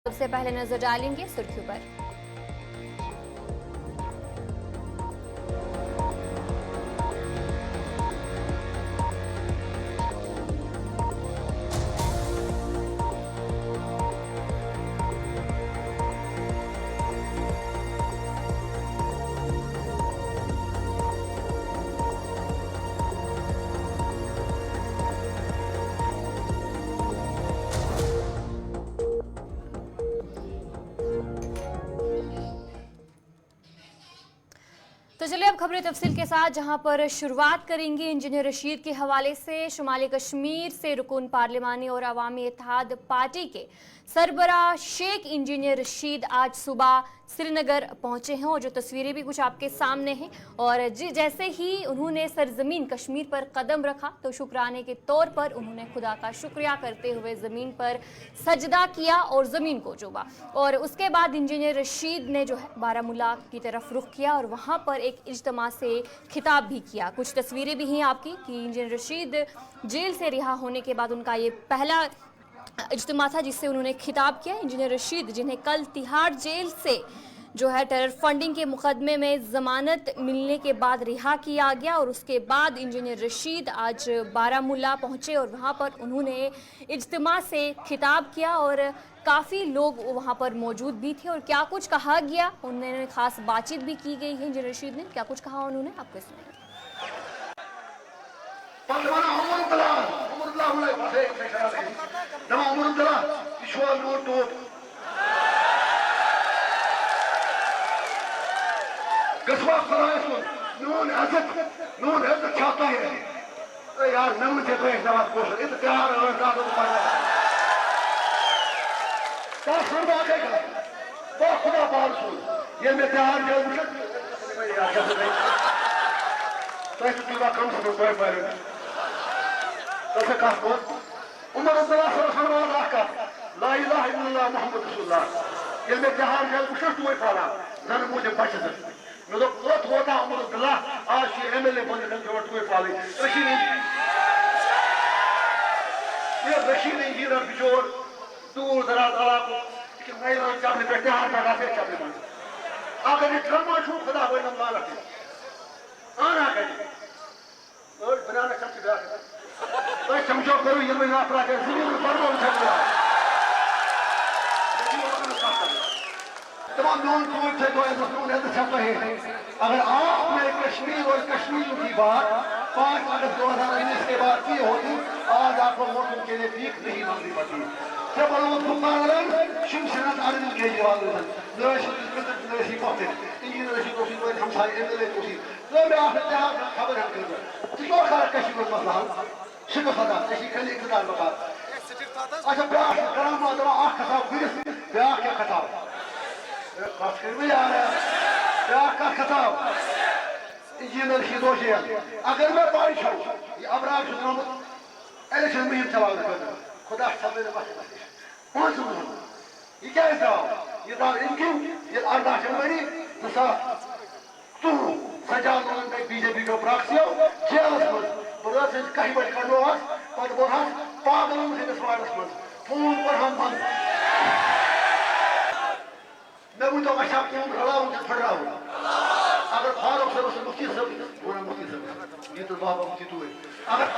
सबसे पहले नजर डालेंगे सुर्खियों पर। तो चलिए अब खबरें तफसील के साथ, जहां पर शुरुआत करेंगे इंजीनियर रशीद के हवाले से। शुमाली कश्मीर से रुकन पार्लिमानी और अवामी इत्तेहाद पार्टी के सरबराह शेख इंजीनियर रशीद आज सुबह श्रीनगर पहुंचे हैं और जो तस्वीरें भी कुछ आपके सामने हैं। और जैसे ही उन्होंने सरजमीन कश्मीर पर कदम रखा तो शुक्राने के तौर पर उन्होंने खुदा का शुक्रिया करते हुए ज़मीन पर सजदा किया और ज़मीन को चूमा। और उसके बाद इंजीनियर रशीद ने जो है बारामूला की तरफ रुख किया और वहाँ पर एक इज्तिमा से खिताब भी किया। कुछ तस्वीरें भी हैं आपकी कि इंजीनियर रशीद जेल से रिहा होने के बाद उनका ये पहला इज्तिमा था जिससे उन्होंने खिताब किया। इंजीनियर रशीद जिन्हें कल तिहाड़ जेल से जो है टेरर फंडिंग के मुकदमे में ज़मानत मिलने के बाद रिहा किया गया और उसके बाद इंजीनियर रशीद आज बारामूला पहुंचे और वहां पर उन्होंने इज्तिमा से खिताब किया और काफ़ी लोग वहां पर मौजूद भी थे। और क्या कुछ कहा गया, उन्होंने खास बातचीत भी की गई है। इंजीनियर रशीद ने क्या कुछ कहा उन्होंने आपको सुनाया। यार नम से तो नवाज कोश इत्तेहार और दादो पढ़ा तो सुन आगे का तो खुदा बाल सुन ये में इत्तेहार जो मुझे यार कैसे नहीं तो इस पूरा काम से कोई पर तो से कहा को उमर अब्दुल्लाह सल्लल्लाहु अलैहि वसल्लम ला इलाहा इल्लल्लाह मुहम्मद रसूलुल्लाह ये में इत्तेहार जो मुझे तो पढ़ा जन मुझे बचत मैं तो बहुत होता उमर अब्दुल्लाह आज ये एमएलए बन के जो तो पाली रशीद इंजीनियर बिजोर दूर दराज इलाकों कि नए लोग चापले बैठे हाथ लगा से चापले बन अगर ये ड्रामा शो खुदा हुए ना मार रखे आना कहीं और बनाना चमचे बिया तो चमचो करो ये मैं आप रखे ज़मीन पर बोल सकता तमाम नॉन कौन थे तो ऐसा सुन है तो छपा है। अगर आपने कश्मीर और कश्मीर की बात 5 अगस्त 2019 के बाद की होती आज आपको वोटों के लिए भीख नहीं मांगनी पड़ती। जब लोग दुकान शिवसेना अरविंद केजरीवाल नरेशी पहुंचे इंजीनियर रशीद को हम सारे एमएलए को तो मैं आपसे खबर है तो खबर कश्मीर मसला शिकस्त था ऐसी खाली इकरार बता अच्छा ब्याह करामा दवा आख खसाब फिर ब्याह क्या खसाब कश्मीर में आ रहा है ब्याह का खसाब इंजीनियर रशीद अगर मैं बारिश हूँ ये अबरार इलेक्शन मुहिम चला खुदा सब पांच ये क्या ये दाव इनकी ये 18 जनवरी 2000 सजाद बीजेपी को प्राक्सियो जेलस मज कहीं बज कड़ो पागलों से फोन पर हम बंद मैं वो तो अच्छा क्यों रला हूँ फट रहा हूँ अगर फारूक से मुफ्ती सब बोला मुफ्ती सब ये तो बाबा मुफ्ती तू है अगर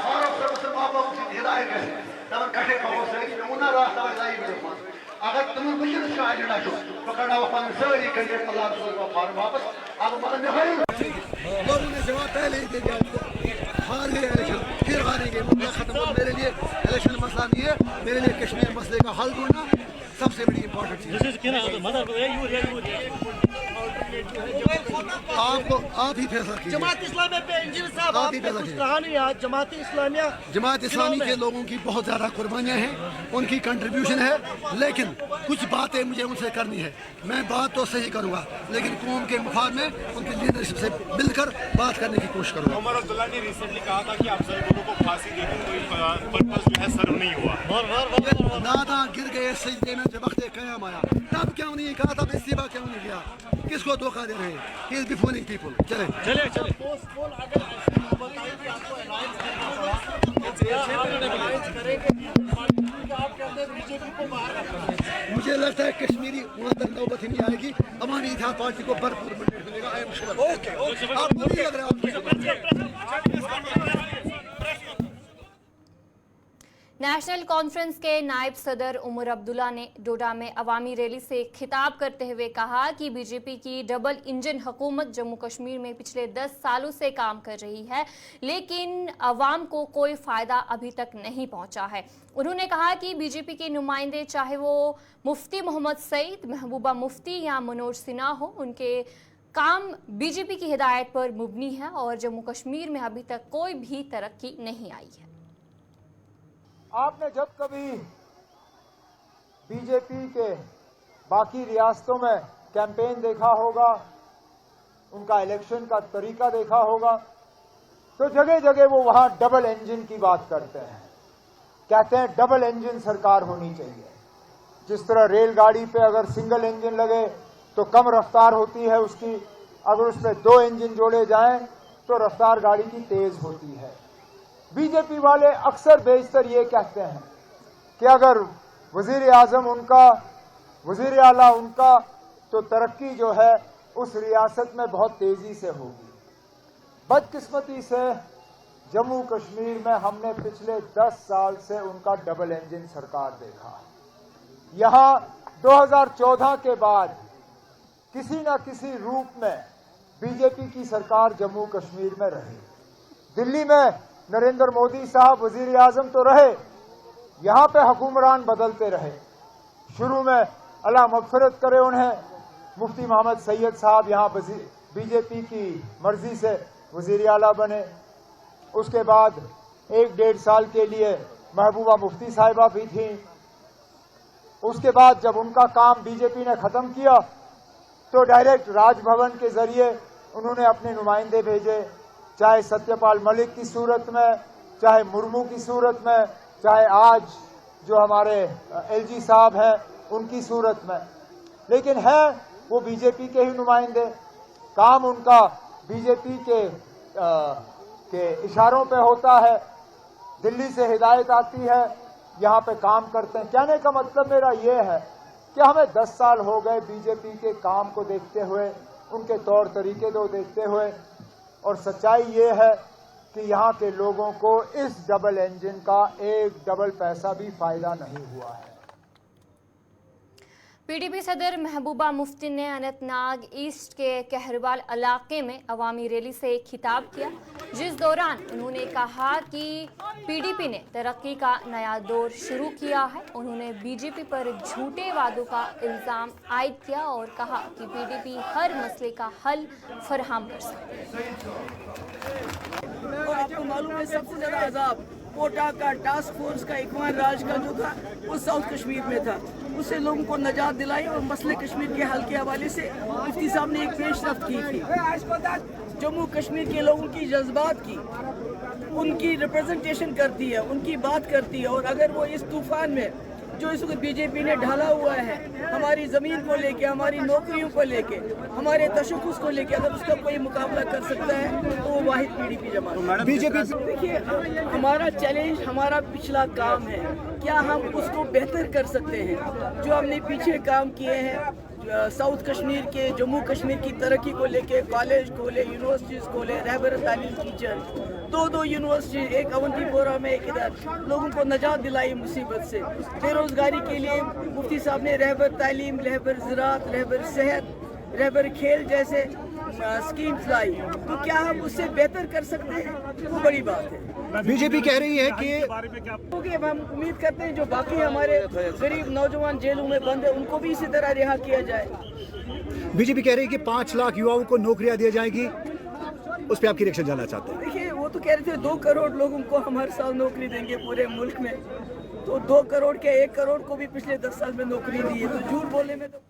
फारूक से बाबा मुफ्ती हिदायत कैसे तब कटे पाओ से नमूना रास्ता लाई मेरे अगर तुम मुझे शायद ना जो पकड़ा वो पान सारी करके अल्लाह रसूल का फार वापस अब मतलब नहीं लोगों ने जवाब पहले ही दे दिया हार गए इलेक्शन फिर हारेंगे मुद्दा खत्म हो मेरे लिए इलेक्शन मसला नहीं है मेरे लिए कश्मीर मसले का हल ढूंढना सबसे बड़ी इंपॉर्टेंट चीज आपको आप ही फैसला कीजिए। जमात इस्लामिया पे इंजीनियर साहब आपने कुछ कहा नहीं आज जमात इस्लामी के लोगों की बहुत ज़्यादा कुर्बानियाँ हैं उनकी कंट्रीब्यूशन है लेकिन कुछ बातें मुझे उनसे करनी है। मैं बात तो सही करूँगा लेकिन कौम के मुफाद में उनकी लीडरशिप से मिलकर बात करने की कोशिश करूँगा। उमर अब्दुल्ला ने रिसेंटली कहा था कि अफजल गुरु को फांसी देकर कोई पर्पस जो है सर्व नहीं हुआ। नादा गिर गए सजदे में जब वक्त क़याम आया तब क्यों नहीं कहा, तब इस्तीफा क्यों नहीं किया, किसको धोखा दे रहे हैं? He is defooling people. चले बीजेपी को बाहर रखा। मुझे लगता है कश्मीरी वहाँ तक नौबत ही नहीं आएगी, अवामी इत्तेहाद पार्टी को भरपूर मंडेट मिलेगा। I am sure. आप नहीं लग रहा नेशनल कॉन्फ्रेंस के नायब सदर उमर अब्दुल्ला ने डोडा में अवामी रैली से खिताब करते हुए कहा कि बीजेपी की डबल इंजन हुकूमत जम्मू कश्मीर में पिछले 10 सालों से काम कर रही है, लेकिन अवाम को कोई फायदा अभी तक नहीं पहुंचा है। उन्होंने कहा कि बीजेपी के नुमाइंदे, चाहे वो मुफ्ती मोहम्मद सईद, महबूबा मुफ्ती या मनोज सिन्हा हो, उनके काम बीजेपी की हिदायत पर मुबनी है और जम्मू कश्मीर में अभी तक कोई भी तरक्की नहीं आई है। आपने जब कभी बीजेपी के बाकी रियासतों में कैंपेन देखा होगा, उनका इलेक्शन का तरीका देखा होगा, तो जगह जगह वो वहां डबल इंजन की बात करते हैं। कहते हैं डबल इंजन सरकार होनी चाहिए। जिस तरह रेलगाड़ी पे अगर सिंगल इंजन लगे तो कम रफ्तार होती है उसकी, अगर उसमें 2 इंजन जोड़े जाएं तो रफ्तार गाड़ी की तेज होती है। बीजेपी वाले अक्सर बेशतर ये कहते हैं कि अगर वजीर आजम उनका, वजीर आला उनका, तो तरक्की जो है उस रियासत में बहुत तेजी से होगी। बदकिस्मती से जम्मू कश्मीर में हमने पिछले 10 साल से उनका डबल इंजन सरकार देखा। यहां 2014 के बाद किसी न किसी रूप में बीजेपी की सरकार जम्मू कश्मीर में रही। दिल्ली में नरेंद्र मोदी साहब वजीर आजम तो रहे, यहां पे हुक्मरान बदलते रहे। शुरू में अल्लाह मगफिरत करे उन्हें, मुफ्ती मोहम्मद सैयद साहब यहां बीजेपी की मर्जी से वजीर आला बने। उसके बाद 1-1.5 साल के लिए महबूबा मुफ्ती साहिबा भी थी। उसके बाद जब उनका काम बीजेपी ने खत्म किया तो डायरेक्ट राजभवन के जरिए उन्होंने अपने नुमाइंदे भेजे, चाहे सत्यपाल मलिक की सूरत में, चाहे मुर्मू की सूरत में, चाहे आज जो हमारे एलजी साहब हैं उनकी सूरत में। लेकिन है वो बीजेपी के ही नुमाइंदे, काम उनका बीजेपी के इशारों पे होता है, दिल्ली से हिदायत आती है, यहाँ पे काम करते हैं। कहने का मतलब मेरा ये है कि हमें 10 साल हो गए बीजेपी के काम को देखते हुए, उनके तौर तरीके को देखते हुए, और सच्चाई ये है कि यहाँ के लोगों को इस डबल इंजन का एक डबल पैसा भी फायदा नहीं हुआ है। पीडीपी सदर महबूबा मुफ्ती ने अनंतनाग ईस्ट के कहरवाल इलाके में अवामी रैली से खिताब किया, जिस दौरान उन्होंने कहा कि पीडीपी ने तरक्की का नया दौर शुरू किया है। उन्होंने बीजेपी पर झूठे वादों का इल्जाम आयद किया और कहा कि पीडीपी हर मसले का हल फराहम कर सकती है। और आपको मालूम है सबसे ज्यादा अजाब कोटा का टास्क फोर्स का इकवान राज का जो था वो साउथ कश्मीर में था। उससे लोगों को निजात दिलाई और मसले कश्मीर के हल के हवाले से मुफ्ती साहब ने एक पेशरफ्त की थी। जम्मू कश्मीर के लोगों की जज्बात की, उनकी रिप्रेजेंटेशन करती है, उनकी बात करती है। और अगर वो इस तूफान में जो इस वक्त बीजेपी ने ढाला हुआ है, हमारी ज़मीन को लेके, हमारी नौकरियों को लेके, हमारे तशख़्ख़ुस को लेके, अगर उसका कोई मुकाबला कर सकता है तो वो वाहिद पीडीपी जमात। बीजेपी देखिए, हमारा चैलेंज हमारा पिछला काम है, क्या हम उसको बेहतर कर सकते हैं। जो हमने पीछे काम किए हैं साउथ कश्मीर के, जम्मू कश्मीर की तरक्की को लेके, कॉलेज खोले, यूनिवर्सिटीज़ खोले, रहबर तालीम टीचर, 2 यूनिवर्सिटी, एक अवंतीपोरा में, एक इधर, लोगों को निजात दिलाई मुसीबत से। बेरोजगारी के लिए मुफ्ती साहब ने रहबर तालीम, रहबर ज़राअत, रहबर सेहत, रहबर खेल जैसे स्कीम्स लाई। तो क्या हम उससे बेहतर कर सकते हैं, वो बड़ी बात है। बीजेपी कह रही है कि हम उम्मीद करते हैं जो बाकी हमारे गरीब नौजवान जेलों में बंद है उनको भी इसी तरह रिहा किया जाए। बीजेपी कह रही है कि 5 लाख युवाओं को नौकरियां दी जाएगी, उस पर आपकी रिएक्शन जानना चाहते हैं। देखिए, वो तो कह रहे थे 2 करोड़ लोगों को हम हर साल नौकरी देंगे पूरे मुल्क में, तो 2 करोड़ के 1 करोड़ को भी पिछले 10 साल में नौकरी दी है, तो झूठ बोलने में तो।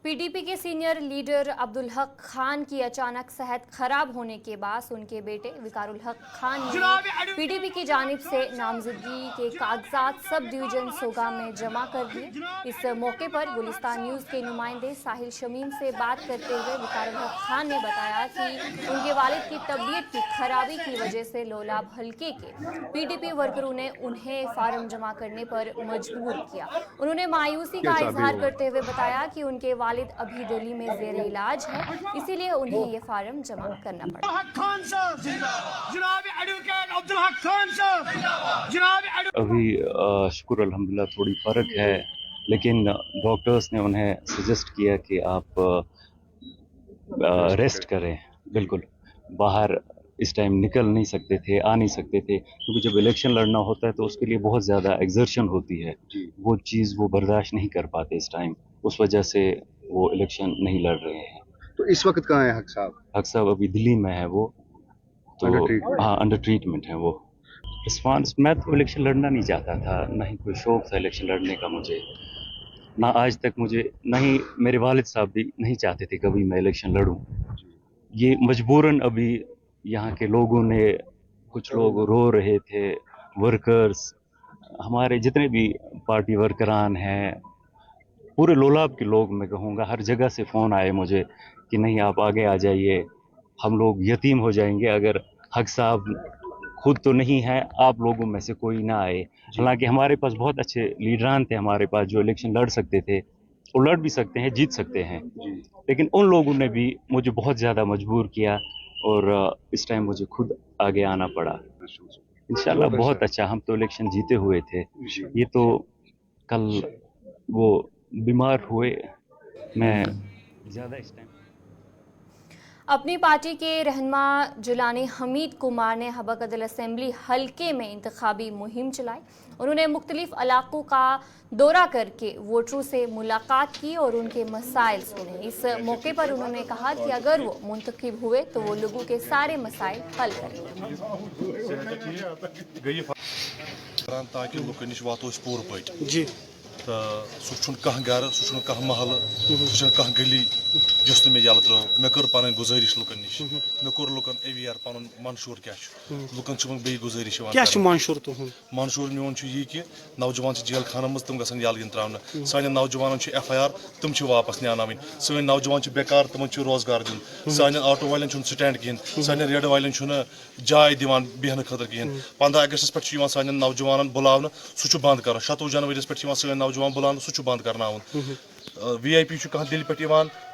पीडीपी के सीनियर लीडर अब्दुल हक खान की अचानक सेहत खराब होने के बाद उनके बेटे विकारुल हक खान ने पीडीपी की जानिब से नामजदगी के कागजात सब डिवीजन सोगा में जमा कर दिए। इस मौके पर गुलिस्तान न्यूज़ के नुमाइंदे साहिल शमीम से बात करते हुए विकारुल हक खान ने बताया कि उनके वालिद की तबीयत की खराबी की वजह से लोलाब हल्के के पीडीपी वर्करों ने उन्हें फार्म जमा करने पर मजबूर किया। उन्होंने मायूसी का इजहार करते हुए बताया कि उनके वालिद अभी दिल्ली में ज़ेर इलाज है, इसीलिए उन्हें ये फार्म जमा करना पड़ा। अभी शुक्र अल्हम्दुलिल्लाह थोड़ी फ़र्क है, लेकिन डॉक्टर्स ने उन्हें सजेस्ट किया कि आप रेस्ट करें। बिल्कुल बाहर इस टाइम निकल नहीं सकते थे, आ नहीं सकते थे, क्योंकि जब इलेक्शन लड़ना होता है तो उसके लिए बहुत ज़्यादा एक्सर्शन होती है। वो चीज़ वो बर्दाश्त नहीं कर पाते इस टाइम, उस वजह से वो इलेक्शन नहीं लड़ रहे हैं। तो इस वक्त कहाँ है हक साहब? हक साहब अभी दिल्ली में है वो, तो हाँ अंडर ट्रीटमेंट है वो। रिस्पॉन्स, मैं तो इलेक्शन लड़ना नहीं चाहता था, ना ही कोई शौक था इलेक्शन लड़ने का मुझे, ना आज तक मुझे, ना ही मेरे वालिद साहब भी नहीं चाहते थे कभी मैं इलेक्शन लड़ूं। ये मजबूरन अभी यहाँ के लोगों ने, कुछ लोग रो रहे थे, वर्कर्स, हमारे जितने भी पार्टी वर्करान हैं, पूरे लोलाब के लोग, मैं कहूँगा हर जगह से फ़ोन आए मुझे कि नहीं आप आगे आ जाइए, हम लोग यतीम हो जाएंगे अगर हक साहब खुद तो नहीं है, आप लोगों में से कोई ना आए। हालांकि हमारे पास बहुत अच्छे लीडरान थे हमारे पास जो इलेक्शन लड़ सकते थे, वो लड़ भी सकते हैं, जीत सकते हैं, लेकिन उन लोगों ने भी मुझे बहुत ज़्यादा मजबूर किया और इस टाइम मुझे खुद आगे आना पड़ा। इंशाल्लाह बहुत अच्छा, हम तो इलेक्शन जीते हुए थे। ये तो कल वो बीमार हुए, मैं ज़्यादा इस टाइम। अपनी पार्टी के रहनुमा जिलानी हमीद कुमार ने हबकदल असेंबली हलके में इंतखाबी मुहिम चलाई। उन्होंने मुख्तलिफ इलाकों का दौरा करके वोटरों से मुलाकात की और उनके मसाइल सुने। इस मौके पर उन्होंने कहा कि अगर वो मुंतखब हुए तो वो लोगों के सारे मसाइल हल करेंगे। ताकि लुकन नश वातो पूर पे तो सह कह गर सह कह महल सह कह गली जिस मे यल त्रो। मे कर पन गुजारिश लुकन नश, मे कोर लुकन अवेयर पन मंशूर क्या लुकन बे गुजारिश मंशूर मंशूर मोन यह कि नौजवान जेल खाना मज तम गसन यल त्रावन, सान नौजवान FIR तम वापस न्यान, सन नौजवान बेकार तम रोजगार दिन, सान ऑटो वाले स्टैंड कहें, सान रेड वाले जाय दिवान बेहन खतर कहें। 15 अगस्त पे सान नौजवान बुलावन सह बंद कर, 27 जनवरी पे सान नौजवान बुलान सह बंद करनावन। VIP कह दिल्ली पे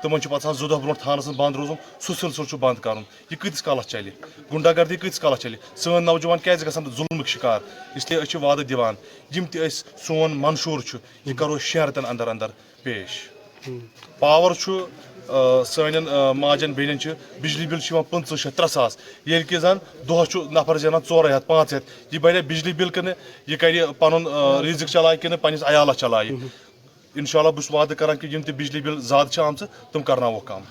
तम पे 2 दह ब्रो थानस बंद रोजन, सह सिलसिल बंद कर। यह कतिस कालस चल, गुंडागर्दी कतिस कालस चल, सन नौजवान क्या गसान जुल्म शिकार। इसलिए वादा दिवान यम सोन मंशूर यह करो 6 रतन अंदर अंदर पेश। पावर सान माजन बेन बिजली बिल 500 300 ये कि जन दह नफर जान 400 500, यह बने बिजली बिल कन यह कर पन रिजिक चलाए कि पन्नस अयालस चलाए। इंशाल्लाह बस वादा करान कि यम बिजली बिल ज्यादा आम तुम करना कम।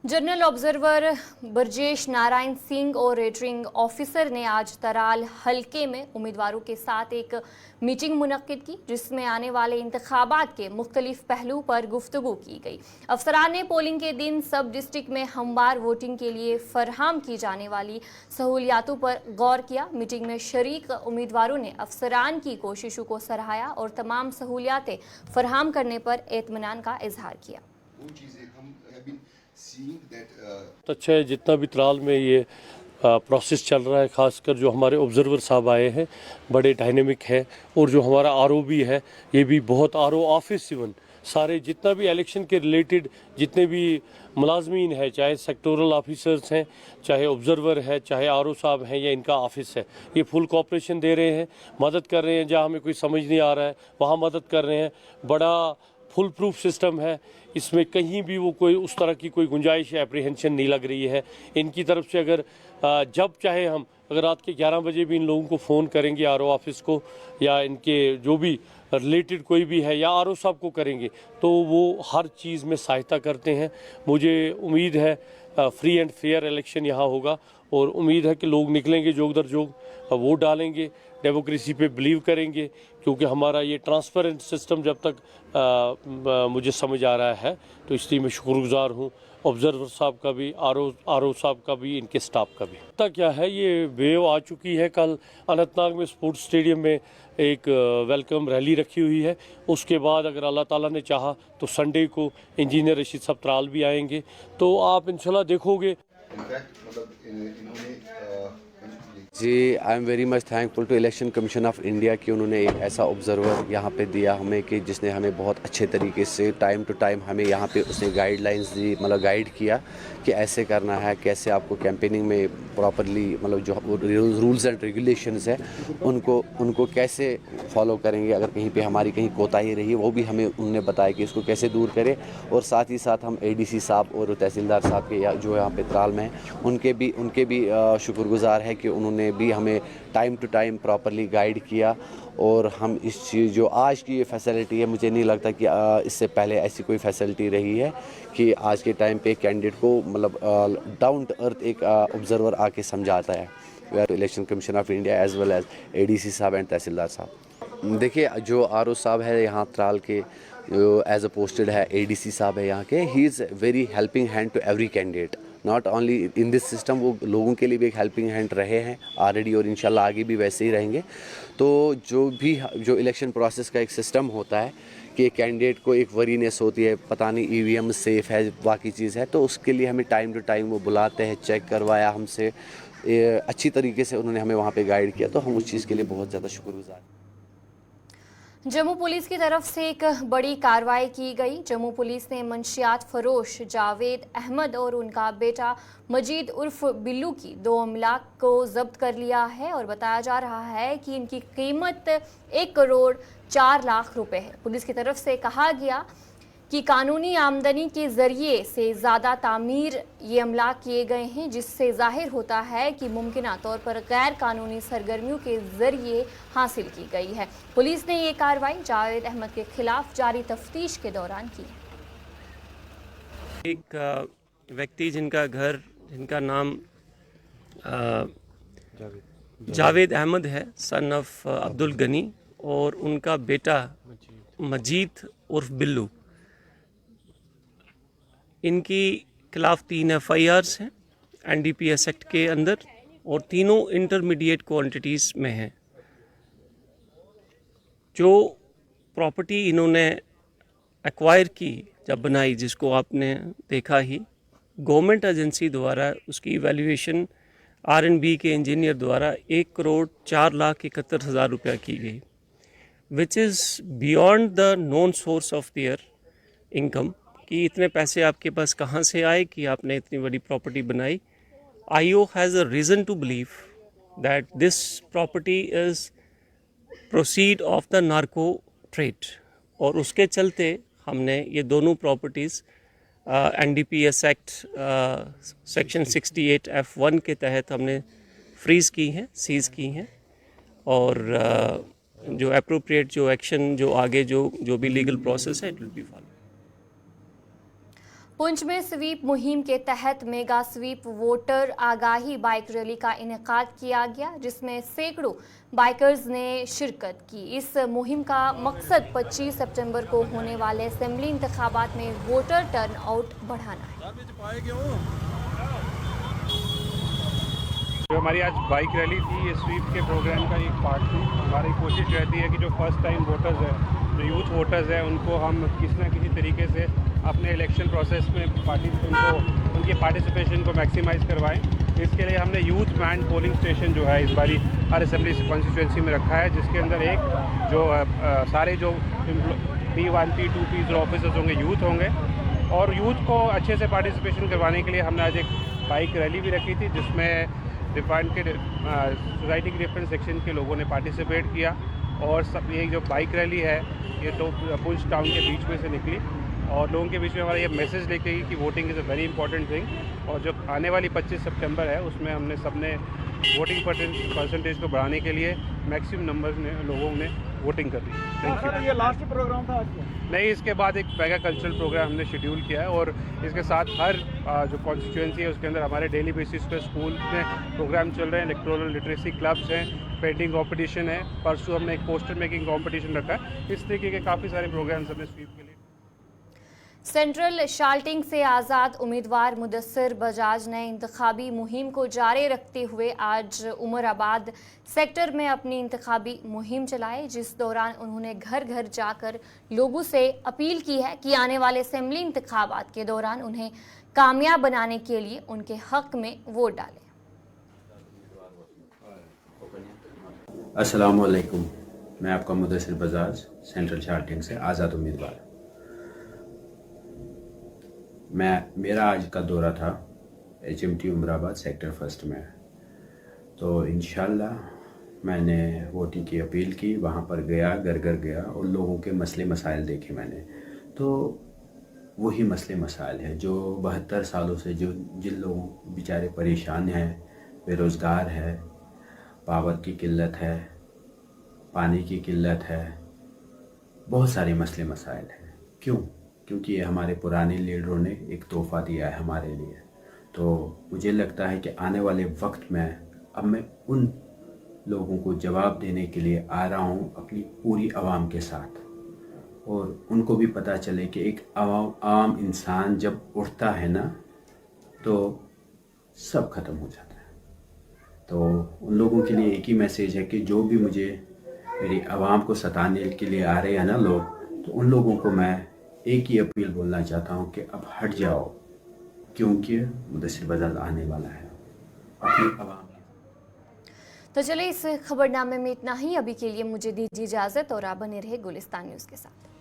जनरल ऑब्जर्वर ब्रजेश नारायण सिंह और रिटर्निंग ऑफिसर ने आज तराल हलके में उम्मीदवारों के साथ एक मीटिंग मुनक्किद की, जिसमें आने वाले इंतखाबात के मुख्तलिफ पहलू पर गुफ्तगू की गई। अफसरान ने पोलिंग के दिन सब डिस्ट्रिक्ट में हमवार वोटिंग के लिए फरहम की जाने वाली सहूलियातों पर गौर किया। मीटिंग में शरीक उम्मीदवारों ने अफसरान की कोशिशों को सराहाया और तमाम सहूलियातें फरहम करने पर एतमानान का इजहार किया। अच्छा है जितना भी त्राल में ये प्रोसेस चल रहा है, खासकर जो हमारे ऑब्जर्वर साहब आए हैं बड़े डायनेमिक है, और जो हमारा RO भी है ये भी बहुत, RO ऑफिस इवन सारे जितना भी इलेक्शन के रिलेटेड जितने भी मुलाजमीन है, चाहे सेक्टोरल ऑफिसर्स हैं, चाहे ऑब्जर्वर है, चाहे RO साहब हैं या इनका ऑफिस है, ये फुल कोऑपरेशन दे रहे हैं, मदद कर रहे हैं। जहाँ हमें कोई समझ नहीं आ रहा है वहाँ मदद कर रहे हैं। बड़ा फुल प्रूफ सिस्टम है, इसमें कहीं भी वो कोई उस तरह की कोई गुंजाइश या एप्रीहेंशन नहीं लग रही है इनकी तरफ से। अगर जब चाहे हम अगर रात के 11 बजे भी इन लोगों को फ़ोन करेंगे RO ऑफिस को, या इनके जो भी रिलेटेड कोई भी है, या RO साहब को करेंगे, तो वो हर चीज़ में सहायता करते हैं। मुझे उम्मीद है फ्री एंड फेयर इलेक्शन यहाँ होगा और उम्मीद है कि लोग निकलेंगे जोग दर जोग, वोट डालेंगे, डेमोक्रेसी पे बिलीव करेंगे, क्योंकि हमारा ये ट्रांसपेरेंट सिस्टम जब तक मुझे समझ आ रहा है, तो इसलिए मैं शुक्रगुजार हूँ ऑब्जर्वर साहब का भी, आर ओ साहब का भी, इनके स्टाफ का भी। पता क्या है, ये वेव आ चुकी है। कल अनंतनाग में स्पोर्ट्स स्टेडियम में एक वेलकम रैली रखी हुई है। उसके बाद अगर अल्लाह ताला ने चाहा तो संडे को इंजीनियर रशीद साहब त्राल भी आएंगे, तो आप इंशाल्लाह देखोगे। जी, I am very much thankful to election commission of India कि उन्होंने एक ऐसा ऑब्जर्वर यहाँ पे दिया हमें कि जिसने हमें बहुत अच्छे तरीके से टाइम टू टाइम हमें यहाँ पे उसने गाइडलाइंस दी, मतलब गाइड किया कि ऐसे करना है, कैसे आपको कैंपेनिंग में प्रॉपरली मतलब जो रूल्स एंड रेगुलेशंस है उनको कैसे फॉलो करेंगे, अगर कहीं पे हमारी कहीं कोताही रही वो भी हमें उन्होंने बताया कि इसको कैसे दूर करें। और साथ ही साथ हम ADC साहब और तहसीलदार साहब के जो यहाँ पे त्राल में हैं उनके भी शुक्रगुजार है कि उन्होंने भी हमें time to time properly guide किया। और हम इस चीज़ जो आज की ये फैसिलिटी है, मुझे नहीं लगता कि इससे पहले ऐसी कोई फैसिलिटी रही है कि आज के टाइम पे कैंडिडेट को मतलब डाउन टू अर्थ एक ऑब्जर्वर आके समझाता है। Election commission of India as well as ADC साहब एंड तहसीलदार साहब। देखिए, जो RO साहब है यहाँ त्राल के, एज अ पोस्टेड है, ADC साहब है यहाँ के, he is very helping hand to every candidate, not only in this system, वो लोगों के लिए भी एक हेल्पिंग हैंड रहे हैं ऑलरेडी और इंशाल्लाह आगे भी वैसे ही रहेंगे। तो जो इलेक्शन प्रोसेस का एक सिस्टम होता है कि कैंडिडेट को एक वरीनेस होती है, पता नहीं EVM सेफ़ है, बाकी चीज़ है, तो उसके लिए हमें टाइम टू टाइम वो बुलाते हैं, चेक करवाया हमसे, अच्छी तरीके से उन्होंने हमें वहाँ पे गाइड किया, तो हम उस चीज़ के लिए बहुत ज़्यादा शुक्रगुजार हैं। जम्मू पुलिस की तरफ से एक बड़ी कार्रवाई की गई। जम्मू पुलिस ने मंशियात फरोश जावेद अहमद और उनका बेटा मजीद उर्फ बिल्लू की 2 अमलाक को जब्त कर लिया है और बताया जा रहा है कि इनकी कीमत 1 करोड़ 4 लाख रुपए है। पुलिस की तरफ से कहा गया कि कानूनी आमदनी के ज़रिए से ज़्यादा तामीर ये अमलाक किए गए हैं, जिससे ज़ाहिर होता है कि मुमकिना तौर पर गैर कानूनी सरगर्मियों के ज़रिए हासिल की गई है। पुलिस ने ये कार्रवाई जावेद अहमद के खिलाफ जारी तफ्तीश के दौरान की है। एक व्यक्ति जिनका नाम जावेद अहमद है, सन ऑफ अब्दुल गनी, और उनका बेटा मजीद उर्फ बिल्लू, इनकी खिलाफ 3 FIRs हैं NDPS एक्ट के अंदर और तीनों इंटरमीडिएट क्वांटिटीज़ में हैं। जो प्रॉपर्टी इन्होंने एक्वायर की जब बनाई, जिसको आपने देखा ही, गवर्नमेंट एजेंसी द्वारा उसकी इवैल्यूएशन R&B के इंजीनियर द्वारा 1 करोड़ 4 लाख 71 हज़ार रुपया की गई, which is beyond the known source of their income, कि इतने पैसे आपके पास कहाँ से आए कि आपने इतनी बड़ी प्रॉपर्टी बनाई। IO has a reason to believe that this property is proceed of the narco trade, और उसके चलते हमने ये दोनों properties NDPS act section 68F1 के तहत हमने फ्रीज़ की हैं, सीज़ की हैं, और जो एप्रोप्रिएट जो एक्शन जो आगे जो भी लीगल प्रोसेस है it will be follow. Poonch में स्वीप मुहिम के तहत मेगा स्वीप वोटर आगाही बाइक रैली का इनेकाद किया गया, जिसमें सैकड़ों बाइकर्स ने शिरकत की। इस मुहिम का मकसद 25 सितंबर को होने वाले असेंबली इंतखाबात में वोटर टर्नआउट बढ़ाना है। जो हमारी आज बाइक रैली थी, ये स्वीप के प्रोग्राम का एक पार्ट थी। हमारी कोशिश रहती है कि जो फर्स्ट टाइम वोटर्स हैं, जो यूथ वोटर्स हैं, उनको हम किसी न किसी तरीके से अपने इलेक्शन प्रोसेस में उनकी पार्टिसिपेशन को मैक्सिमाइज़ करवाएं। इसके लिए हमने यूथ मैन पोलिंग स्टेशन जो है इस बारी हर असेंबली कॉन्स्टिट्यूंसी में रखा है, जिसके अंदर एक जो सारे जो P1 P2 P0 ऑफिसर्स होंगे यूथ होंगे, और यूथ को अच्छे से पार्टिसिपेशन करवाने के लिए हमने आज एक बाइक रैली भी रखी थी, जिसमें डिफाइंड के सोसाइटी के डिफरेंट सेक्शन के लोगों ने पार्टिसिपेट किया। और सब ये जो बाइक रैली है ये तो पुंछ टाउन के बीच में से निकली और लोगों के बीच में हमारा ये मैसेज लेके कि voting is a very important thing. और जो आने वाली 25 सितंबर है उसमें हमने सबने वोटिंग परसेंटेज को बढ़ाने के लिए मैक्सिमम नंबर्स ने लोगों ने वोटिंग कर रही है। Thank you. ये लास्ट प्रोग्राम था आज? नहीं, इसके बाद एक मेगा कल्चरल प्रोग्राम हमने शेड्यूल किया है और इसके साथ हर जो कॉन्स्टिट्यूंसी है उसके अंदर हमारे डेली बेसिस पे स्कूल में प्रोग्राम चल रहे हैं। इलेक्टोरल लिटरेसी क्लब्स हैं, पेंटिंग कंपटीशन है, परसों हमने एक पोस्टर मेकिंग कंपटीशन रखा है। इस तरीके के काफ़ी सारे प्रोग्राम्स हमने स्वीप के लिए। सेंट्रल शाल्टिंग से आज़ाद उम्मीदवार मुदस्सिर बजाज ने इंतखाबी मुहिम को जारी रखते हुए आज उमराबाद सेक्टर में अपनी इंतखाबी मुहिम चलाई, जिस दौरान उन्होंने घर घर जाकर लोगों से अपील की है कि आने वाले असेंबली इंतखाबात के दौरान उन्हें कामयाब बनाने के लिए उनके हक में वोट डालें। अस्सलाम वालेकुम, मैं आपका मुदस्सिर बजाज सेंट्रल शाल्टिंग से आज़ाद उम्मीदवार। मेरा आज का दौरा था HMT उमराबाद सेक्टर 1 में, तो इंशाल्लाह मैंने वोटिंग की अपील की, वहाँ पर गया, घर घर गया और लोगों के मसले मसाइल देखे मैंने। तो वही मसले मसाइल हैं जो 72 सालों से जिन लोगों बेचारे परेशान हैं, बेरोज़गार है, पावर की किल्लत है, पानी की किल्लत है, बहुत सारे मसले मसाइल हैं। क्यों? क्योंकि ये हमारे पुराने लीडरों ने एक तोहफ़ा दिया है हमारे लिए। तो मुझे लगता है कि आने वाले वक्त में अब मैं उन लोगों को जवाब देने के लिए आ रहा हूँ अपनी पूरी आवाम के साथ, और उनको भी पता चले कि एक आम इंसान जब उठता है ना तो सब ख़त्म हो जाता है। तो उन लोगों के लिए एक ही मैसेज है कि जो भी मुझे मेरी आवाम को सताने के लिए आ रहे हैं ना लोग, तो उन लोगों को मैं एक ही अपील बोलना चाहता हूँ कि अब हट जाओ, क्योंकि मुदस्सिर बजाज आने वाला है अपनी आवाम। तो चलिए इस खबरनामे में इतना ही। अभी के लिए मुझे दीजिए इजाज़त और आप बने रहे गुलिस्तान न्यूज़ के साथ।